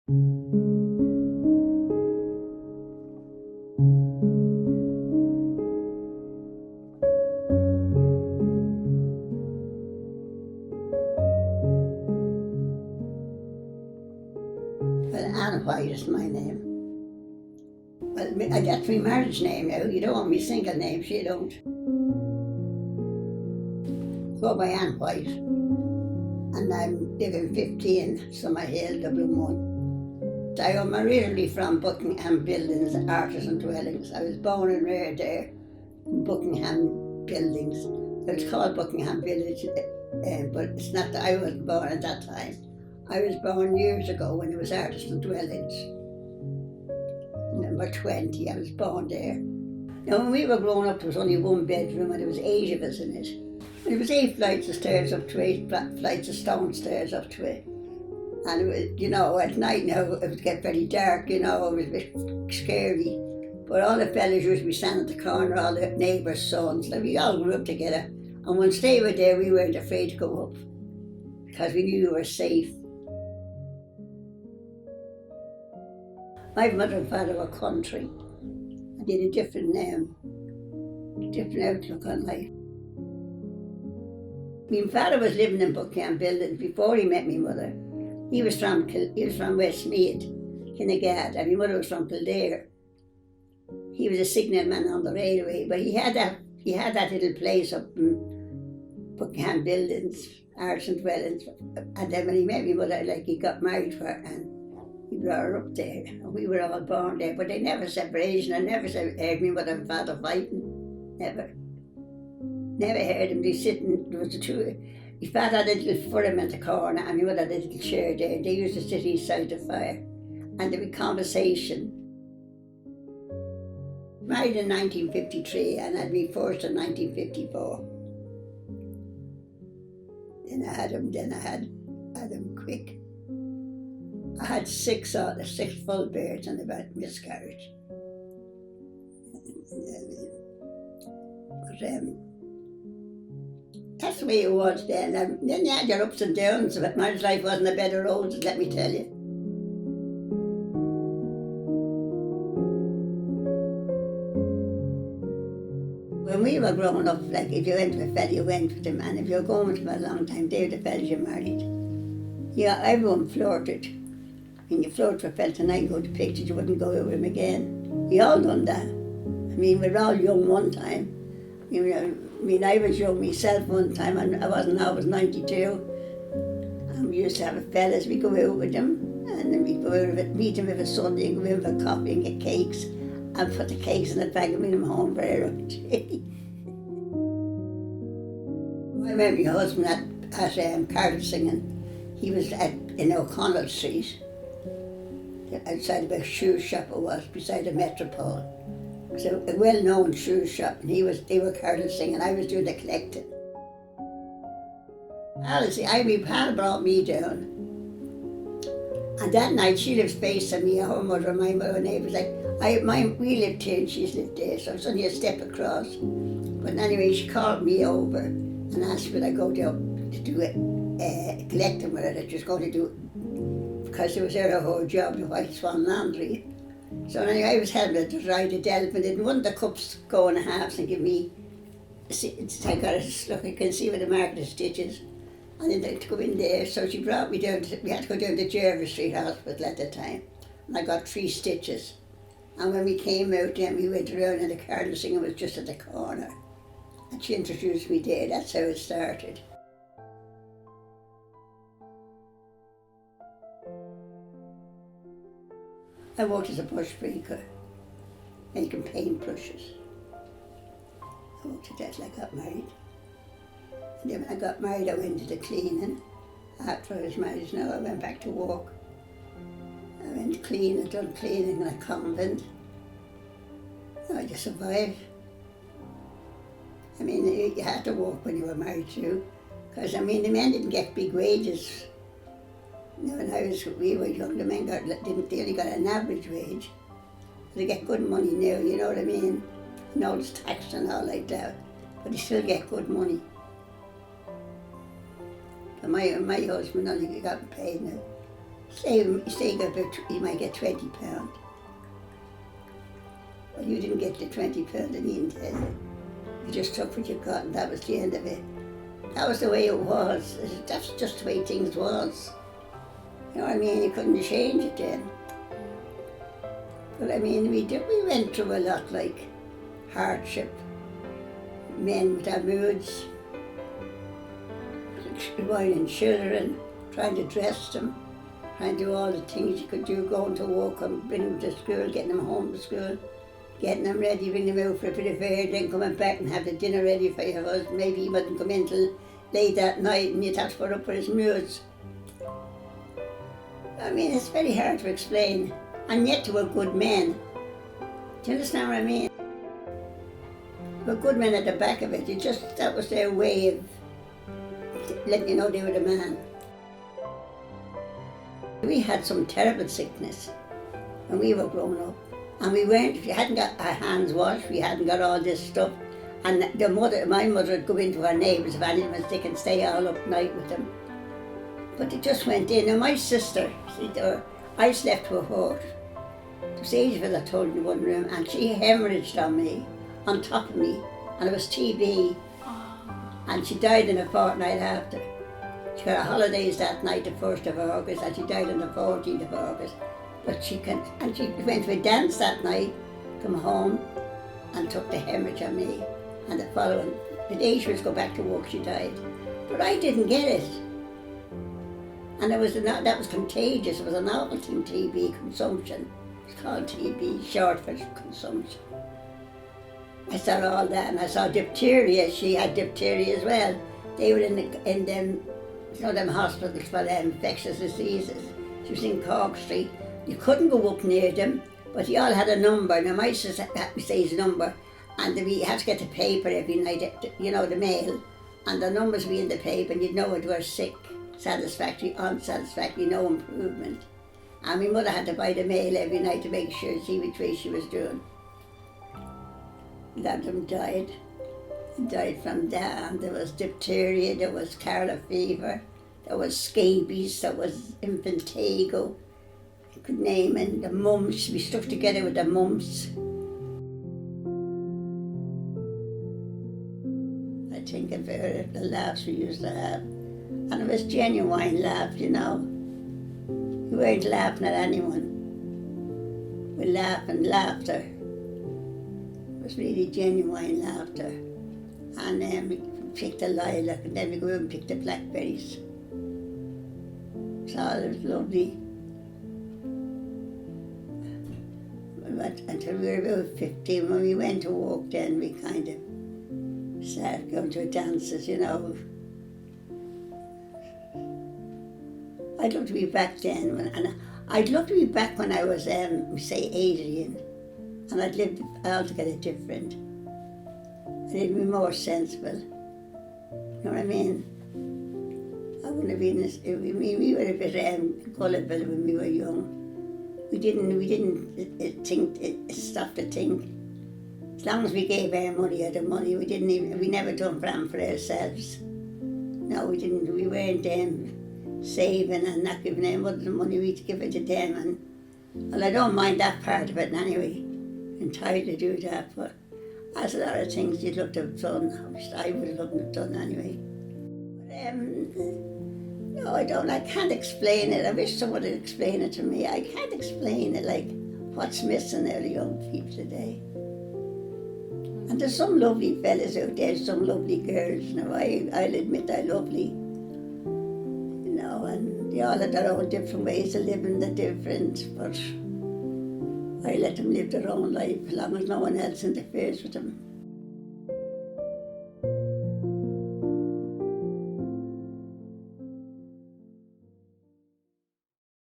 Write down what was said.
Well, Anna White is my name. Well, that's my marriage name now. You don't want me single name, so you don't. Go by Anne White. And I'm living 15 Summerhill, Dublin 1. I am originally from Buckingham Buildings, Artisan Dwellings. I was born and reared there in Buckingham Buildings. It was called Buckingham Village, but it's not that I wasn't born at that time. I was born years ago when it was Artisan Dwellings. Number 20, I was born there. Now, when we were growing up, there was only one bedroom and there was 8 of us in it. And there was 8 flights of stairs up to 8 flights of stone stairs up to it. And it was, you know, at night now it would get very dark, you know, it was a bit scary. But all the fellas used to be standing at the corner, all the neighbours' sons, like we all grew up together. And once they were there, we weren't afraid to go up because we knew we were safe. My mother and father were country and they had a different outlook on life. My father was living in Buckingham Buildings before he met my mother. He was from Westmeath, Kinnegad, and my mother was from Kildare. He was a signal man on the railway, but he had that little place up in Buckingham Buildings, Artisan Dwellings. And then when he met my mother, like he got married for her and he brought her up there. And we were all born there, but they never separation. I never heard my mother and father fighting, never. Never heard him. They sitting, there was the two. My father had a little furrow in the corner and my mother had a little chair there. They used to sit each side the fire and there would be conversation. Married in 1953 and had me first in 1954. Then I had Adam quick. I had 6 full births and about miscarriage. But that's the way it was then. And then you had your ups and downs, but marriage life wasn't a bed of roses, let me tell you. When we were growing up, like if you went with a fella, you went with him, and if you were going with him a long time, they were the fellas you married. Yeah, everyone flirted. When you flirt with a fella tonight and go to pictures, you wouldn't go with him again. We all done that. I mean, we were all young one time. You know, I was young myself one time, and I was 92. And we used to have fellas, we'd go out with them, and then we'd go out meet them every Sunday and go out for coffee and get cakes, and put the cakes in a bag and bring them home for everyone. I remember my husband at carol singing. He was in O'Connell Street, outside of a shoe shop it was, beside the Metropole. It was a well-known shoe shop, and they were carol singing, I was doing the collecting. Honestly, my pal brought me down. And that night, she lives facing me, her mother and my mother neighbours. We lived here and she's lived there, so it's only a step across. But anyway, she called me over and asked would I go down to do it, collecting with her, that she was going to do it. Because it was her whole job, the White Swan Laundry. So anyway, I was helping her to dry the delphine, and one of the cups go in halves and give me, I got a look, I can see where the mark of the stitches. And then to go in there, so she brought me down, we had to go down to Jervis Street Hospital at the time. And I got 3 stitches. And when we came out then, we went around and the carol singing was just at the corner. And she introduced me there, that's how it started. I worked as a brush breaker, making paintbrushes. I worked at that till I got married. And then when I got married, I went into cleaning. After I was married now, I went back to work. I went cleaning, done cleaning in a convent. I just survived. I mean, you had to work when you were married too. Because, I mean, the men didn't get big wages. You know, when we were young, the men they only got an average wage. They get good money now, you know what I mean? No, it's taxed and all like that, but they still get good money. But my husband only got paid now Say you might get £20. Well, you didn't get the £20 in the end. You just took what you got and that was the end of it. That was the way it was. That's just the way things was. You know what I mean? You couldn't change it then. But I mean, we went through a lot, like hardship, men with their moods, wining children, trying to dress them, trying to do all the things you could do, going to work and bringing them to school, getting them home from school, getting them ready, bringing them out for a bit of air, then coming back and have the dinner ready for your husband. Maybe he wouldn't come in till late that night and you'd have to put up with his moods. I mean, it's very hard to explain. And yet they were good men. Do you understand what I mean? They were good men at the back of it. That was their way of letting you know they were the man. We had some terrible sickness when we were growing up. And we hadn't got our hands washed, we hadn't got all this stuff. And my mother would go into her neighbours if anyone was sick and stay all up night with them. But it just went in. And my sister, I slept with her. It was ages I told you one room, and she hemorrhaged on me, on top of me, and it was TB. And she died in a fortnight after. She got her holidays that night, the 1st of August, and she died on the 14th of August. But she went to a dance that night, come home, and took the hemorrhage on me. And the day she was go back to work, she died. But I didn't get it. And that was contagious. It was an awful thing, TB consumption. It's called TB, short for consumption. I saw all that, and I saw diphtheria. She had diphtheria as well. They were in them, them hospitals for infectious diseases. She was in Cork Street. You couldn't go up near them, but they all had a number. Now my sister had to say his number, and we had to get the paper every night, the mail, and the numbers would be in the paper, and you'd know it was sick, satisfactory, unsatisfactory, no improvement. And my mother had to buy the mail every night to make sure, see which way she was doing. That of them died. They died from that, and there was diphtheria, there was scarlet fever, there was scabies, there was impetigo. You could name it, the mumps, we stuck together with the mumps. I think of the laughs we used to have. And it was genuine laugh, We weren't laughing at anyone. We laughed and laughter. It was really genuine laughter. And then we picked the lilac, and then we go out and pick the blackberries. So it was lovely. Until we were about 15, when we went to walk, then we kind of started going to dances, I'd love to be back then, and I'd love to be back when I was, say, 18, and I'd lived altogether different. I'd be more sensible. You know what I mean? I wouldn't have been we were a bit gullible when we were young. We didn't stop to think. As long as we gave our money out of money, we never done plan for ourselves. No, we didn't. We weren't saving and not giving them other the money, we'd give it to them. And well, I don't mind that part of it anyway. I'm tired to do that, but there's a lot of things you'd love to have done. I would have loved to have done anyway. But, no, I don't. I can't explain it. I wish someone would explain it to me. I can't explain it, like what's missing out of young people today. And there's some lovely fellas out there, some lovely girls. Now, I'll admit they're lovely. And they all have their own different ways of living, they're different, but I let them live their own life as long as no one else interferes with them.